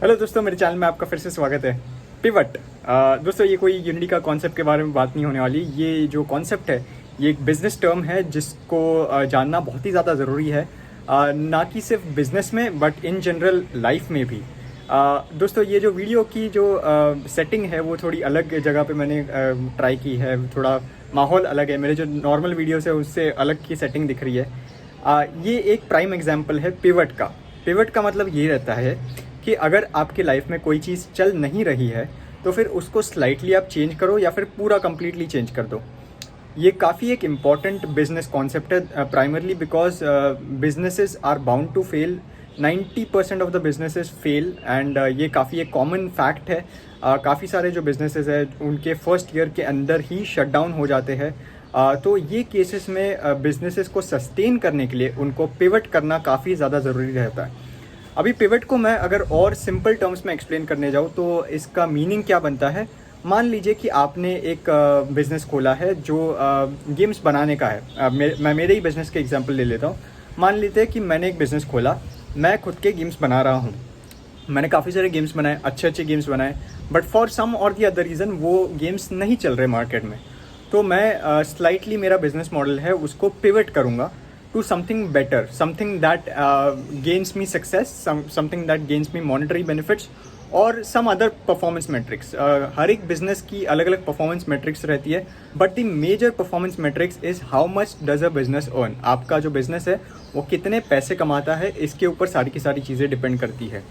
Hello दोस्तों, मेरे channel में आपका फिर से स्वागत है। पिवट। दोस्तों, ये कोई यूनिटी का कॉन्सेप्ट के बारे में बात नहीं होने वाली। ये जो कॉन्सेप्ट है ये एक बिजनेस टर्म है जिसको जानना बहुत ही ज़्यादा ज़रूरी है, ना कि सिर्फ बिजनेस में बट इन जनरल लाइफ में भी। दोस्तों, ये जो वीडियो की जो सेटिंग है वो थोड़ी अलग जगह पे मैंने ट्राई की है। थोड़ा माहौल अलग है, मेरे जो नॉर्मल वीडियोस है उससे अलग की सेटिंग दिख रही है। ये एक प्राइम एग्जांपल है पिवट का। पिवट का मतलब ये रहता है कि अगर आपकी लाइफ में कोई चीज़ चल नहीं रही है तो फिर उसको स्लाइटली आप चेंज करो या फिर पूरा कंप्लीटली चेंज कर दो। ये काफ़ी एक इम्पॉर्टेंट बिजनेस कॉन्सेप्ट है, primarily because businesses are bound to fail. 90% of the businesses fail and ये काफ़ी एक कॉमन फैक्ट है। काफ़ी सारे जो बिजनेसेस हैं उनके फर्स्ट ईयर के अंदर ही शट डाउन हो जाते हैं। तो ये केसेस में बिजनेसेस को सस्टेन करने के लिए उनको पिवट करना काफ़ी ज़्यादा ज़रूरी रहता है। अभी पिवट को मैं अगर और सिंपल टर्म्स में एक्सप्लेन करने जाऊँ तो इसका मीनिंग क्या बनता है। मान लीजिए कि आपने एक बिज़नेस खोला है जो गेम्स बनाने का है। मैं मेरे ही बिज़नेस के एग्जांपल ले लेता हूँ। मान लेते हैं कि मैंने एक बिज़नेस खोला, मैं खुद के गेम्स बना रहा हूँ। मैंने काफ़ी सारे गेम्स बनाए, अच्छे अच्छे गेम्स बनाए, बट फॉर सम और दी अदर रीज़न वो गेम्स नहीं चल रहे मार्केट में। तो मैं स्लाइटली मेरा बिजनेस मॉडल है उसको पिवट करूँगा to something better, something that gains me success, something that gains me monetary benefits और some other performance metrics। हर एक बिजनेस की अलग अलग परफॉर्मेंस मेट्रिक्स रहती है, but the major performance metrics is how much does a business earn. आपका जो business है वो कितने पैसे कमाता है, इसके ऊपर सारी की सारी चीज़ें डिपेंड करती है।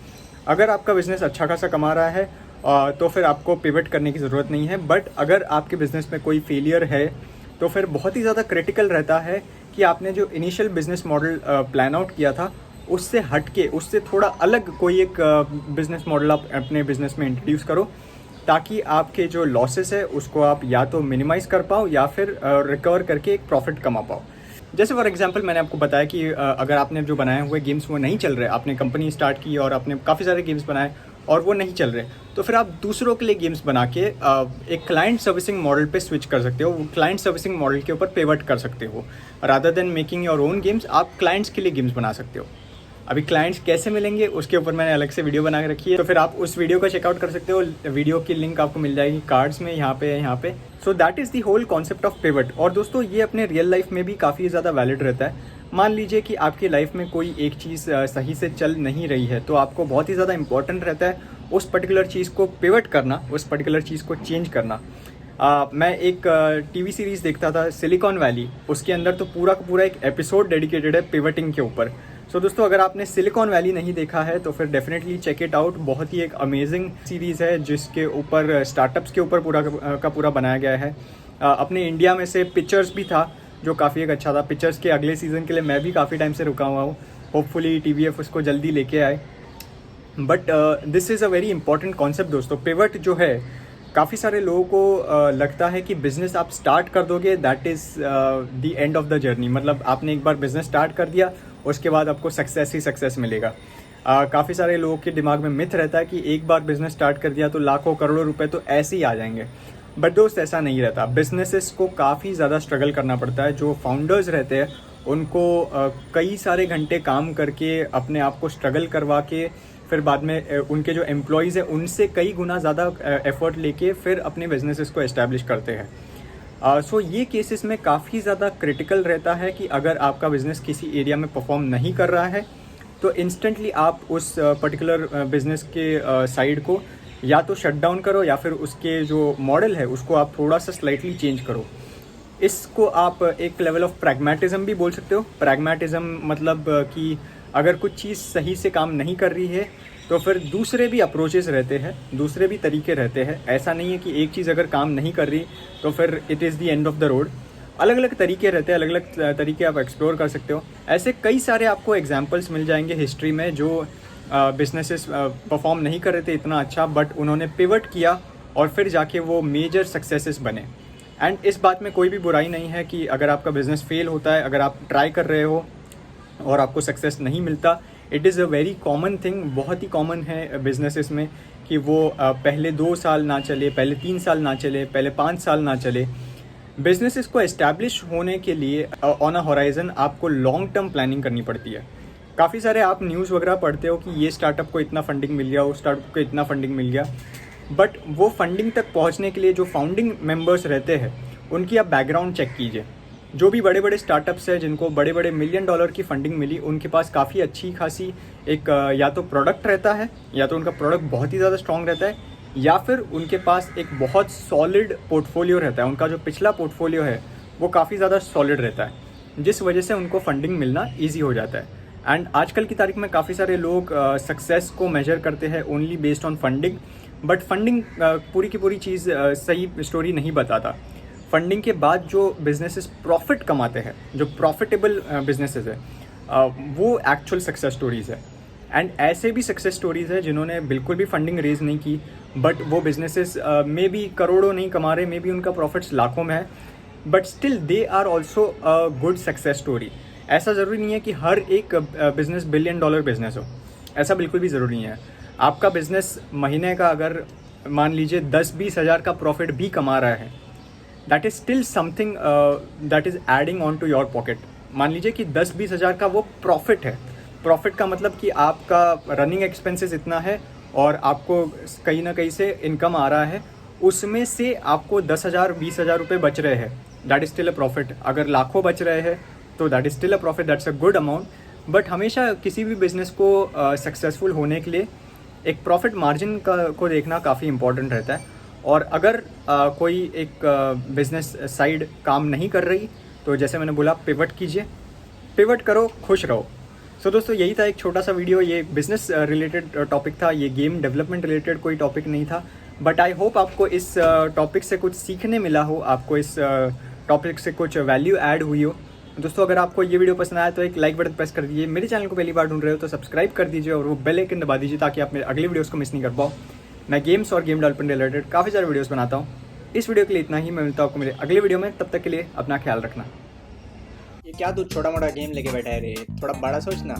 अगर आपका बिजनेस अच्छा खासा कमा रहा है तो फिर आपको पिवट करने की ज़रूरत नहीं है। बट अगर आपके बिजनेस में कोई फेलियर है तो फिर बहुत ही ज़्यादा क्रिटिकल रहता है कि आपने जो initial business model plan out किया था उससे हटके, उससे थोड़ा अलग कोई एक बिजनेस मॉडल आप अपने बिजनेस में इंट्रोड्यूस करो, ताकि आपके जो लॉसेस है उसको आप या तो मिनिमाइज कर पाओ या फिर रिकवर करके एक प्रॉफिट कमा पाओ। जैसे फॉर एग्जांपल मैंने आपको बताया कि अगर आपने जो बनाए हुए गेम्स वो नहीं चल रहे, आपने कंपनी स्टार्ट की और आपने काफ़ी सारे गेम्स बनाए और वो नहीं चल रहे, तो फिर आप दूसरों के लिए गेम्स बना के एक क्लाइंट सर्विसिंग मॉडल पे स्विच कर सकते हो। क्लाइंट सर्विसिंग मॉडल के ऊपर पिवट कर सकते हो। Rather than making your own games, आप क्लाइंट्स के लिए गेम्स बना सकते हो। अभी क्लाइंट्स कैसे मिलेंगे उसके ऊपर मैंने अलग से वीडियो बना के रखी है, तो फिर आप उस वीडियो को चेकआउट कर सकते हो। वीडियो की लिंक आपको मिल जाएगी कार्ड्स में, यहाँ पे। So that is the whole concept of pivot. और दोस्तों, ये अपने रियल लाइफ में भी काफ़ी ज़्यादा वैलिड रहता है। मान लीजिए कि आपकी लाइफ में कोई एक चीज़ सही से चल नहीं रही है, तो आपको बहुत ही ज़्यादा इंपॉर्टेंट रहता है उस पर्टिकुलर चीज़ को पिवट करना, उस पर्टिकुलर चीज़ को चेंज करना। मैं एक टीवी सीरीज़ देखता था सिलिकॉन वैली, उसके अंदर तो पूरा का पूरा एक एपिसोड डेडिकेटेड है पिवटिंग के ऊपर। सो दोस्तों, अगर आपने सिलिकॉन वैली नहीं देखा है तो फिर डेफिनेटली चेक इट आउट। बहुत ही एक अमेजिंग सीरीज़ है जिसके ऊपर स्टार्टअप्स के ऊपर पूरा का पूरा बनाया गया है। अपने इंडिया में से पिक्चर्स भी था जो काफ़ी एक अच्छा था। पिक्चर्स के अगले सीज़न के लिए मैं भी काफ़ी टाइम से रुका हुआ हूँ। होपफुली TVF उसको जल्दी लेके आए। But this is a very important concept दोस्तों। पिवट जो है, काफ़ी सारे लोगों को लगता है कि बिज़नेस आप स्टार्ट कर दोगे that is the end of the journey. मतलब आपने एक बार बिज़नेस स्टार्ट कर दिया, उसके बाद आपको सक्सेस ही सक्सेस मिलेगा। काफ़ी सारे लोगों के दिमाग में मिथ रहता है कि एक बार बिज़नेस स्टार्ट कर दिया तो लाखों करोड़ों रुपए तो ऐसे ही आ जाएंगे। बट दोस्त, ऐसा नहीं रहता। बिजनेसेस को काफ़ी ज़्यादा स्ट्रगल करना पड़ता है। जो फाउंडर्स रहते हैं उनको कई सारे घंटे काम करके अपने आप को स्ट्रगल करवा के फिर बाद में उनके जो एम्प्लॉयज़ हैं उनसे कई गुना ज़्यादा एफर्ट लेके फिर अपने बिजनेसेस को एस्टैब्लिश करते हैं। सो ये केसेस में काफ़ी ज़्यादा क्रिटिकल रहता है कि अगर आपका बिज़नेस किसी एरिया में परफॉर्म नहीं कर रहा है तो इंस्टेंटली आप उस पर्टिकुलर बिज़नेस के साइड को या तो शट डाउन करो या फिर उसके जो मॉडल है उसको आप थोड़ा सा स्लाइटली चेंज करो। इसको आप एक लेवल ऑफ प्रैग्मेटिज्म भी बोल सकते हो। प्रैग्मेटिज्म मतलब कि अगर कुछ चीज़ सही से काम नहीं कर रही है तो फिर दूसरे भी अप्रोचेस रहते हैं, दूसरे भी तरीके रहते हैं। ऐसा नहीं है कि एक चीज़ अगर काम नहीं कर रही तो फिर it is the end of the road. अलग अलग तरीके रहते हैं, अलग अलग तरीके आप एक्सप्लोर कर सकते हो। ऐसे कई सारे आपको एग्जाम्पल्स मिल जाएंगे हिस्ट्री में जो बिजनेसेस परफॉर्म नहीं कर रहे थे इतना अच्छा, बट उन्होंने पिवट किया और फिर जाके वो मेजर सक्सेसेस बने। एंड इस बात में कोई भी बुराई नहीं है कि अगर आपका बिजनेस फेल होता है, अगर आप ट्राई कर रहे हो और आपको सक्सेस नहीं मिलता, it is a very common thing. बहुत ही कॉमन है बिजनेसेस में कि वो पहले 2 साल ना चले, पहले 3 साल ना चले, पहले 5 साल ना चले। बिजनेसेस को एस्टैब्लिश होने के लिए ऑन अ होराइजन आपको लॉन्ग टर्म प्लानिंग करनी पड़ती है। काफ़ी सारे आप न्यूज़ वगैरह पढ़ते हो कि ये स्टार्टअप को इतना फंडिंग मिल गया, उस स्टार्टअप को इतना फंडिंग मिल गया, बट वो फंडिंग तक पहुंचने के लिए जो फाउंडिंग मेंबर्स रहते हैं उनकी आप बैकग्राउंड चेक कीजिए। जो भी बड़े बड़े स्टार्टअप्स हैं जिनको बड़े बड़े $1 मिलियन की फंडिंग मिली, उनके पास काफ़ी अच्छी खासी एक या तो प्रोडक्ट रहता है, या तो उनका प्रोडक्ट बहुत ही ज़्यादा स्ट्रॉन्ग रहता है, या फिर उनके पास एक बहुत सॉलिड पोर्टफोलियो रहता है। उनका जो पिछला पोर्टफोलियो है वो काफ़ी ज़्यादा सॉलिड रहता है, जिस वजह से उनको फंडिंग मिलना ईजी हो जाता है। एंड आजकल की तारीख में काफ़ी सारे लोग सक्सेस को मेजर करते हैं only based on funding, but funding पूरी की पूरी चीज़ सही स्टोरी नहीं बताता। फंडिंग के बाद जो बिजनेसेस प्रॉफिट कमाते हैं, जो प्रॉफिटेबल बिजनेसेस है, वो एक्चुअल सक्सेस स्टोरीज़ है। एंड ऐसे भी सक्सेस स्टोरीज़ है जिन्होंने बिल्कुल भी फंडिंग रेज नहीं की, बट वो बिजनेसेस में भी करोड़ों नहीं कमा रहे, मे भी उनका प्रॉफिट्स लाखों में है, but still they are also a good success story. ऐसा ज़रूरी नहीं है कि हर एक बिजनेस $1 बिलियन बिजनेस हो, ऐसा बिल्कुल भी ज़रूरी नहीं है। आपका बिजनेस महीने का अगर मान लीजिए 10-20 हज़ार का प्रॉफिट भी कमा रहा है, that is still something that is adding on to your pocket. मान लीजिए कि 10-20 हज़ार का वो प्रॉफिट है। प्रॉफिट का मतलब कि आपका रनिंग एक्सपेंसेस इतना है और आपको कहीं ना कहीं से इनकम आ रहा है, उसमें से आपको 10,000 20,000 रुपये बच रहे हैं, that is still a profit. अगर लाखों बच रहे हैं तो that is still a profit, that's a good amount. But हमेशा किसी भी बिजनेस को सक्सेसफुल होने के लिए एक प्रॉफिट मार्जिन को देखना काफ़ी इंपॉर्टेंट रहता है। और अगर कोई एक बिजनेस साइड काम नहीं कर रही, तो जैसे मैंने बोला, पिवट कीजिए, पिवट करो, खुश रहो। सो दोस्तों, यही था एक छोटा सा वीडियो। ये बिजनेस रिलेटेड टॉपिक था, ये गेम डेवलपमेंट रिलेटेड कोई टॉपिक नहीं था, बट आई होप आपको इस टॉपिक से कुछ सीखने मिला हो, आपको इस टॉपिक से कुछ वैल्यू ऐड हुई हो। दोस्तों, अगर आपको ये वीडियो पसंद आया तो एक लाइक बटन प्रेस कर दीजिए। मेरे चैनल को पहली बार ढूंढ रहे हो तो सब्सक्राइब कर दीजिए और वो बेल आइकन दबा दीजिए ताकि आप मेरे अगले वीडियोस को मिस नहीं कर पाओ। मैं गेम्स और गेम डेवलपमेंट रिलेटेड काफ़ी सारे वीडियोस बनाता हूँ। इस वीडियो के लिए इतना ही। मैं मिलता हूँ आपको मेरे अगले वीडियो में, तब तक के लिए अपना ख्याल रखना। ये क्या तू छोटा मोटा गेम लेके बैठा है रे, थोड़ा बड़ा सोचना।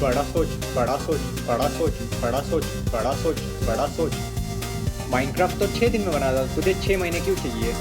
बड़ा सोच, बड़ा सोच, बड़ा सोच, बड़ा सोच, बड़ा सोच, बड़ा सोच। माइनक्राफ्ट तो 6 दिन में बना था, तुझे 6 महीने क्यों चाहिए?